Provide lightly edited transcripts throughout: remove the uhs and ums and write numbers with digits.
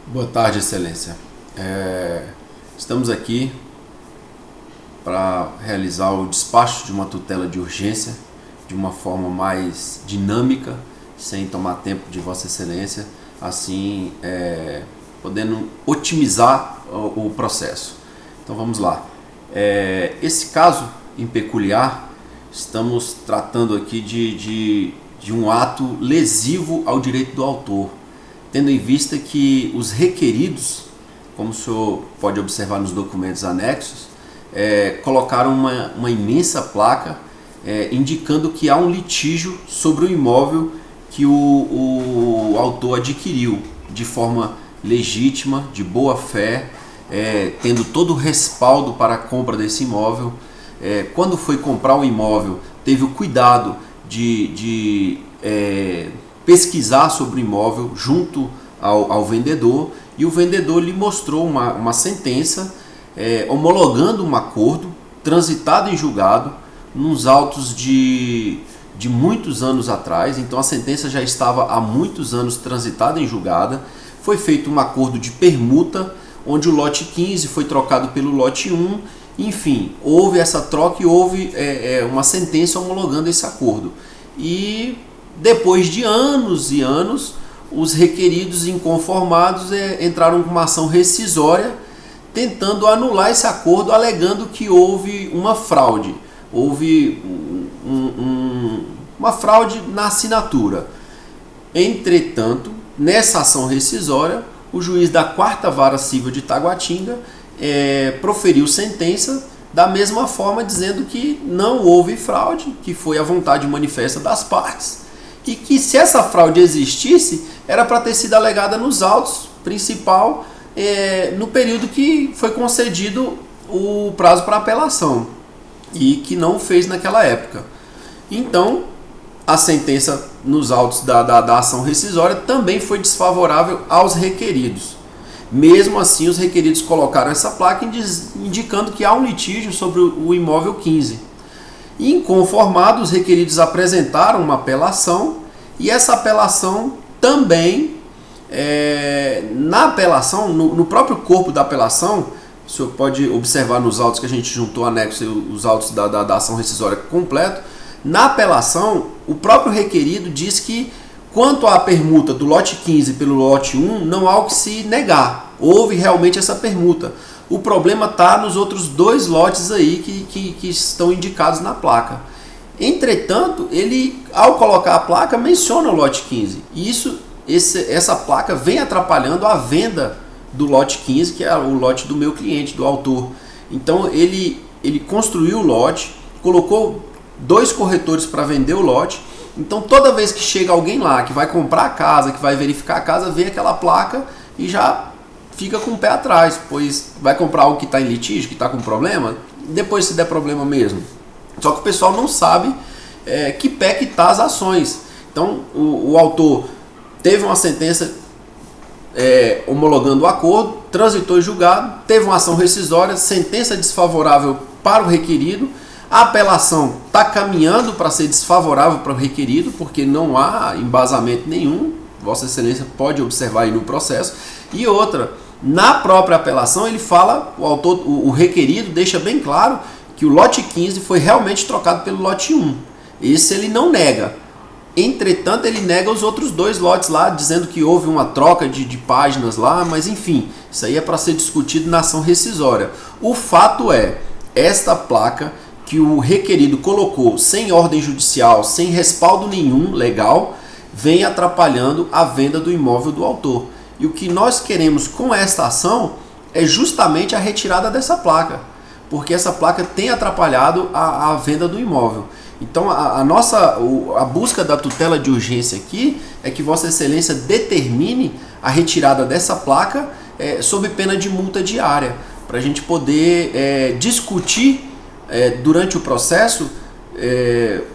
Boa tarde, Excelência. Estamos aqui para realizar o despacho de uma tutela de urgência de uma forma mais dinâmica, sem tomar tempo de Vossa Excelência, assim podendo otimizar o processo. Então vamos lá. Esse caso em peculiar, estamos tratando aqui de um ato lesivo ao direito do autor, tendo em vista que os requeridos, como o senhor pode observar nos documentos anexos, colocaram uma imensa placa indicando que há um litígio sobre o imóvel que o autor adquiriu de forma legítima, de boa fé, tendo todo o respaldo para a compra desse imóvel. Quando foi comprar o imóvel, teve o cuidado de pesquisar sobre o imóvel junto ao vendedor, e o vendedor lhe mostrou uma sentença homologando um acordo transitado em julgado nos autos de muitos anos atrás. Então a sentença já estava há muitos anos transitada em julgada. Foi feito um acordo de permuta, onde o lote 15 foi trocado pelo lote 1. Enfim, houve essa troca e houve uma sentença homologando esse acordo. E depois de anos e anos, os requeridos inconformados entraram com uma ação rescisória, tentando anular esse acordo, alegando que houve uma fraude. Houve uma fraude na assinatura. Entretanto, nessa ação rescisória, o juiz da 4ª Vara Civil de Taguatinga proferiu sentença da mesma forma, dizendo que não houve fraude, que foi a vontade manifesta das partes, e que se essa fraude existisse, era para ter sido alegada nos autos principal no período que foi concedido o prazo para apelação, e que não fez naquela época. Então, a sentença nos autos da ação rescisória também foi desfavorável aos requeridos. Mesmo assim, os requeridos colocaram essa placa indicando que há um litígio sobre o imóvel 15. Inconformados, os requeridos apresentaram uma apelação, e essa apelação também, na apelação, no próprio corpo da apelação, o senhor pode observar nos autos que a gente juntou anexo, os autos da ação rescisória completo. Na apelação, o próprio requerido diz que, quanto à permuta do lote 15 pelo lote 1, não há o que se negar. Houve realmente essa permuta. O problema está nos outros dois lotes aí que estão indicados na placa. Entretanto, ele, ao colocar a placa, menciona o lote 15. E essa placa vem atrapalhando a venda do lote 15, que é o lote do meu cliente, do autor. Então, ele construiu o lote, colocou 2 corretores para vender o lote. Então, toda vez que chega alguém lá, que vai comprar a casa, que vai verificar a casa, vê aquela placa e já fica com o pé atrás, pois vai comprar algo que está em litígio, que está com problema, depois se der problema mesmo. Só que o pessoal não sabe que pé que está as ações. Então, o autor teve uma sentença homologando o acordo, transitou em julgado, teve uma ação rescisória, sentença desfavorável para o requerido. A apelação está caminhando para ser desfavorável para o requerido, porque não há embasamento nenhum. Vossa Excelência pode observar aí no processo. E outra, na própria apelação ele fala, o requerido deixa bem claro que o lote 15 foi realmente trocado pelo lote 1. Esse ele não nega. Entretanto, ele nega os outros 2 lotes lá, dizendo que houve uma troca de páginas lá, mas enfim, isso aí é para ser discutido na ação rescisória. O fato é, esta placa que o requerido colocou sem ordem judicial, sem respaldo nenhum legal, vem atrapalhando a venda do imóvel do autor. E o que nós queremos com esta ação é justamente a retirada dessa placa, porque essa placa tem atrapalhado a venda do imóvel. Então a busca da tutela de urgência aqui é que Vossa Excelência determine a retirada dessa placa sob pena de multa diária, para a gente poder discutir durante o processo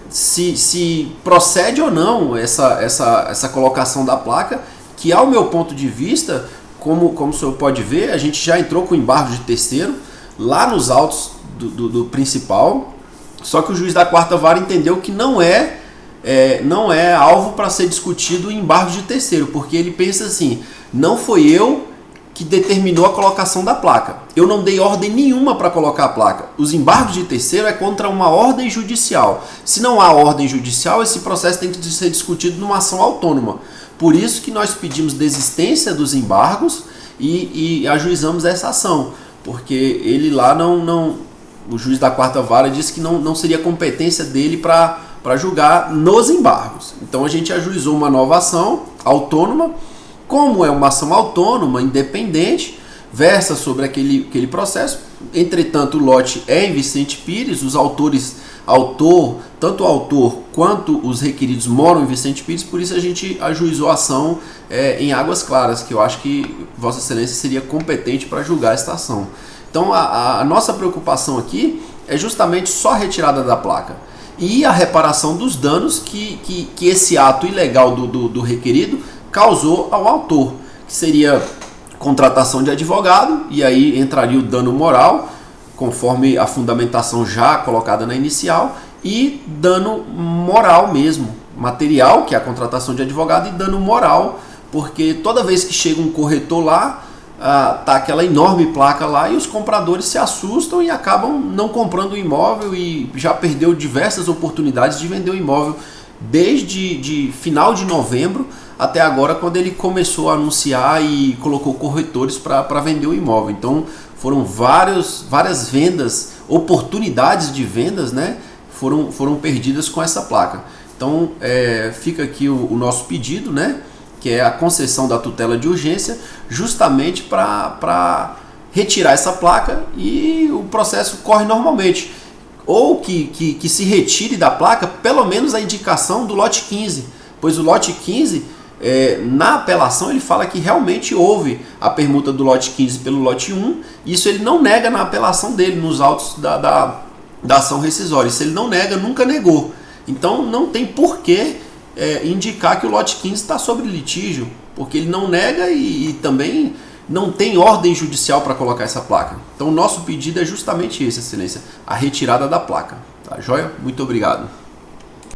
se procede ou não essa colocação da placa, que ao meu ponto de vista, como o senhor pode ver, a gente já entrou com embargo de terceiro lá nos autos do principal, só que o juiz da 4ª Vara entendeu que não é alvo para ser discutido em embargo de terceiro, porque ele pensa assim, não foi eu que determinou a colocação da placa. Eu não dei ordem nenhuma para colocar a placa. Os embargos de terceiro é contra uma ordem judicial. Se não há ordem judicial, esse processo tem que ser discutido numa ação autônoma. Por isso que nós pedimos desistência dos embargos e ajuizamos essa ação. Porque ele lá o juiz da quarta vara disse que não seria competência dele para julgar nos embargos. Então a gente ajuizou uma nova ação autônoma. Como é uma ação autônoma, independente, versa sobre aquele processo. Entretanto, o lote é em Vicente Pires, os tanto o autor quanto os requeridos moram em Vicente Pires, por isso a gente ajuizou a ação em Águas Claras, que eu acho que Vossa Excelência seria competente para julgar esta ação. Então a nossa preocupação aqui é justamente só a retirada da placa e a reparação dos danos que esse ato ilegal do requerido causou ao autor, que seria contratação de advogado, e aí entraria o dano moral, conforme a fundamentação já colocada na inicial, e dano moral mesmo, material, que é a contratação de advogado, e dano moral, porque toda vez que chega um corretor lá, tá aquela enorme placa lá e os compradores se assustam e acabam não comprando o imóvel, e já perdeu diversas oportunidades de vender o imóvel desde final de novembro até agora, quando ele começou a anunciar e colocou corretores para vender o imóvel. Então foram várias vendas, oportunidades de vendas, né, foram perdidas com essa placa. Então fica aqui o nosso pedido, né, que é a concessão da tutela de urgência, justamente para retirar essa placa e o processo corre normalmente. Ou que se retire da placa pelo menos a indicação do lote 15, pois o lote 15, na apelação ele fala que realmente houve a permuta do lote 15 pelo lote 1, isso ele não nega na apelação dele, nos autos da ação rescisória. Isso ele não nega, nunca negou. Então não tem porquê indicar que o lote 15 está sob litígio, porque ele não nega e também não tem ordem judicial para colocar essa placa. Então o nosso pedido é justamente esse, Excelência, a retirada da placa. Tá joia? Muito obrigado.